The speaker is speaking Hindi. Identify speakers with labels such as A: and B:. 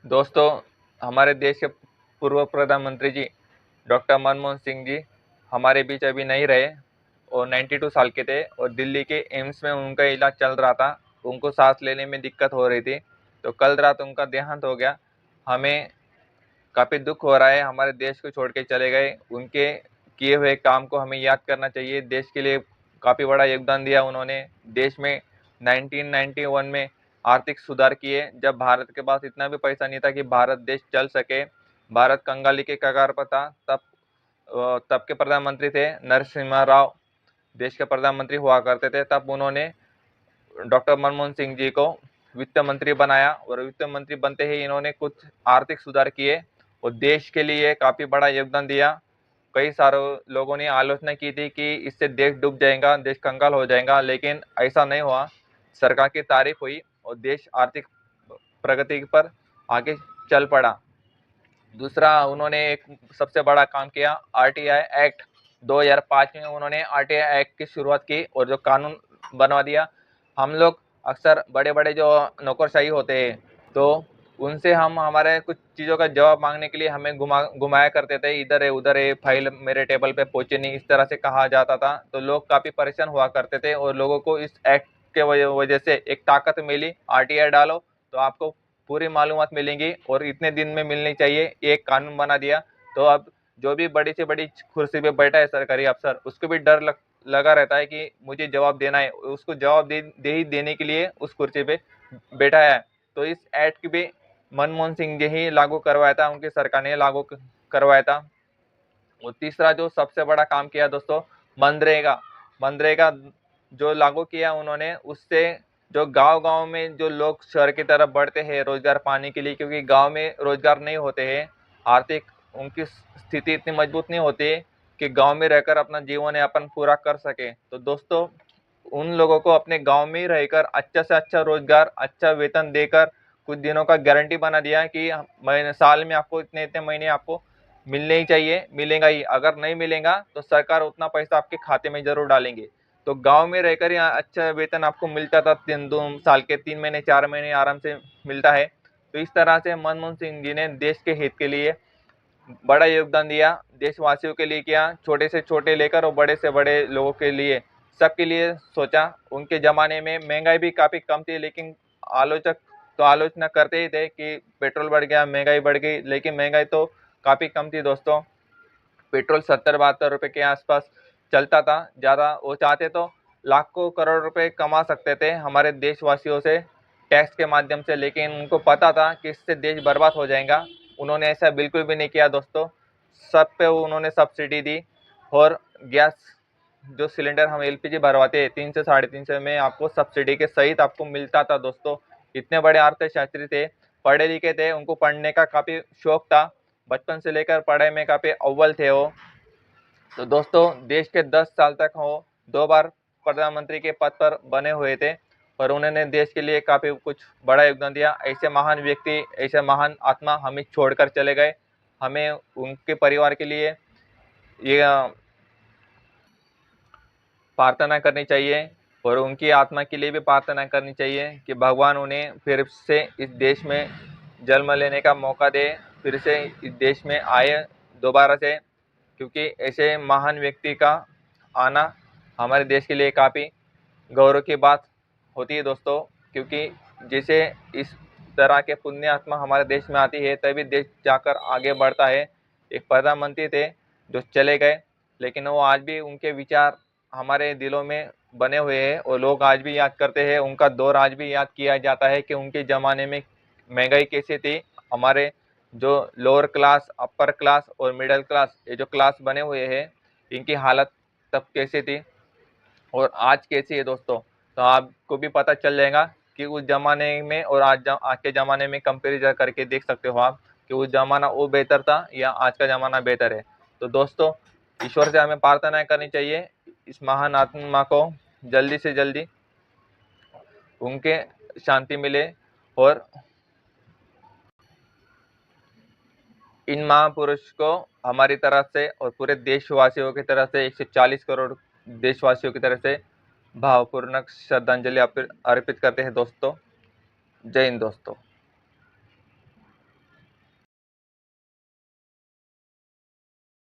A: दोस्तों, हमारे देश के पूर्व प्रधानमंत्री जी डॉक्टर मनमोहन सिंह जी हमारे बीच अभी नहीं रहे और 92 साल के थे और दिल्ली के एम्स में उनका इलाज चल रहा था। उनको सांस लेने में दिक्कत हो रही थी, तो कल रात उनका देहांत हो गया। हमें काफ़ी दुख हो रहा है, हमारे देश को छोड़ के चले गए। उनके किए हुए काम को हमें याद करना चाहिए। देश के लिए काफ़ी बड़ा योगदान दिया उन्होंने। देश में 1991 में आर्थिक सुधार किए, जब भारत के पास इतना भी पैसा नहीं था कि भारत देश चल सके। भारत कंगाली के कगार पर था। तब के प्रधानमंत्री थे नरसिम्हा राव, देश के प्रधानमंत्री हुआ करते थे। तब उन्होंने डॉक्टर मनमोहन सिंह जी को वित्त मंत्री बनाया और वित्त मंत्री बनते ही इन्होंने कुछ आर्थिक सुधार किए और देश के लिए काफ़ी बड़ा योगदान दिया। कई सारे लोगों ने आलोचना की थी कि इससे देश डूब जाएगा, देश कंगाल हो जाएगा, लेकिन ऐसा नहीं हुआ। सरकार की तारीफ हुई और देश आर्थिक प्रगति पर आगे चल पड़ा। दूसरा, उन्होंने एक सबसे बड़ा काम किया, आरटीआई एक्ट 2005 में उन्होंने आरटीआई एक्ट की शुरुआत की और जो कानून बनवा दिया। हम लोग अक्सर बड़े बड़े जो नौकरशाही होते हैं, तो उनसे हम हमारे कुछ चीज़ों का जवाब मांगने के लिए हमें घुमाया करते थे, इधर है उधर है, फाइल मेरे टेबल पे पहुंचे नहीं, इस तरह से कहा जाता था। तो लोग काफ़ी परेशान हुआ करते थे और लोगों को इस एक्ट के वजह से एक ताकत मिली। आरटीआई डालो तो आपको पूरी मालूमात मिलेंगी और इतने दिन में मिलनी चाहिए, एक कानून बना दिया। तो अब जो भी बड़ी से बड़ी कुर्सी पे बैठा है सरकारी अफसर, उसको भी डर लगा रहता है कि मुझे जवाब देना है, उसको जवाब ही देने के लिए उस कुर्सी पे बैठा है। तो इस एक्ट भी मनमोहन सिंह जी ही लागू करवाया था, उनकी सरकार ने लागू करवाया था। और तीसरा जो सबसे बड़ा काम किया दोस्तों, मनरेगा। मनरेगा जो लागू किया उन्होंने, उससे जो गांव-गांव में जो लोग शहर की तरफ बढ़ते हैं रोजगार पाने के लिए, क्योंकि गांव में रोजगार नहीं होते हैं, आर्थिक उनकी स्थिति इतनी मजबूत नहीं होती कि गांव में रहकर अपना जीवन यापन पूरा कर सके। तो दोस्तों, उन लोगों को अपने गांव में ही रहकर अच्छा से अच्छा रोजगार, अच्छा वेतन देकर कुछ दिनों का गारंटी बना दिया कि महीने साल में आपको इतने इतने महीने आपको मिलने ही चाहिए, मिलेगा ही। अगर नहीं मिलेगा तो सरकार उतना पैसा आपके खाते में जरूर डालेंगे। तो गांव में रहकर यहाँ अच्छा वेतन आपको मिलता था, 2 साल के 3 महीने 4 महीने आराम से मिलता है। तो इस तरह से मनमोहन सिंह जी ने देश के हित के लिए बड़ा योगदान दिया, देशवासियों के लिए किया, छोटे से छोटे लेकर और बड़े से बड़े लोगों के लिए, सबके लिए सोचा। उनके ज़माने में महंगाई भी काफ़ी कम थी, लेकिन आलोचक तो आलोचना करते ही थे कि पेट्रोल बढ़ गया, महंगाई बढ़ गई, लेकिन महंगाई तो काफ़ी कम थी दोस्तों। पेट्रोल 70-72 रुपये के आसपास चलता था। ज़्यादा वो चाहते तो लाखों करोड़ रुपए कमा सकते थे हमारे देशवासियों से टैक्स के माध्यम से, लेकिन उनको पता था कि इससे देश बर्बाद हो जाएगा। उन्होंने ऐसा बिल्कुल भी नहीं किया दोस्तों। सब पे उन्होंने सब्सिडी दी और गैस जो सिलेंडर हम एलपीजी भरवाते हैं 300 350 में आपको सब्सिडी के सहित आपको मिलता था दोस्तों। इतने बड़े अर्थशास्त्री थे, पढ़े लिखे थे, उनको पढ़ने का काफ़ी शौक था, बचपन से लेकर पढ़ाई में काफ़ी अव्वल थे वो। तो दोस्तों, देश के 10 साल तक वो 2 बार प्रधानमंत्री के पद पर बने हुए थे और उन्होंने देश के लिए काफ़ी कुछ बड़ा योगदान दिया। ऐसे महान व्यक्ति, ऐसे महान आत्मा हमें छोड़कर चले गए। हमें उनके परिवार के लिए ये प्रार्थना करनी चाहिए और उनकी आत्मा के लिए भी प्रार्थना करनी चाहिए कि भगवान उन्हें फिर से इस देश में जन्म लेने का मौका दे, फिर से इस देश में आए दोबारा से, क्योंकि ऐसे महान व्यक्ति का आना हमारे देश के लिए काफ़ी गौरव की बात होती है दोस्तों। क्योंकि जैसे इस तरह के पुण्य आत्मा हमारे देश में आती है, तभी देश जाकर आगे बढ़ता है। एक प्रधानमंत्री थे जो चले गए, लेकिन वो आज भी उनके विचार हमारे दिलों में बने हुए हैं और लोग आज भी याद करते हैं। उनका दौर आज भी याद किया जाता है कि उनके ज़माने में महंगाई कैसी थी, हमारे जो लोअर क्लास, अपर क्लास और मिडिल क्लास, ये जो क्लास बने हुए हैं, इनकी हालत तब कैसी थी और आज कैसी है दोस्तों। तो आपको भी पता चल जाएगा कि उस ज़माने में और आज के ज़माने में कंपेरिजन करके देख सकते हो आप कि उस ज़माना वो बेहतर था या आज का ज़माना बेहतर है। तो दोस्तों, ईश्वर से हमें प्रार्थना करनी चाहिए इस महान आत्मा को जल्दी से जल्दी उनके शांति मिले और इन महापुरुष को हमारी तरफ से और पूरे देशवासियों की तरफ से 140 करोड़ देशवासियों की तरफ से भावपूर्वक श्रद्धांजलि अर्पित करते हैं दोस्तों। जय हिंद दोस्तों।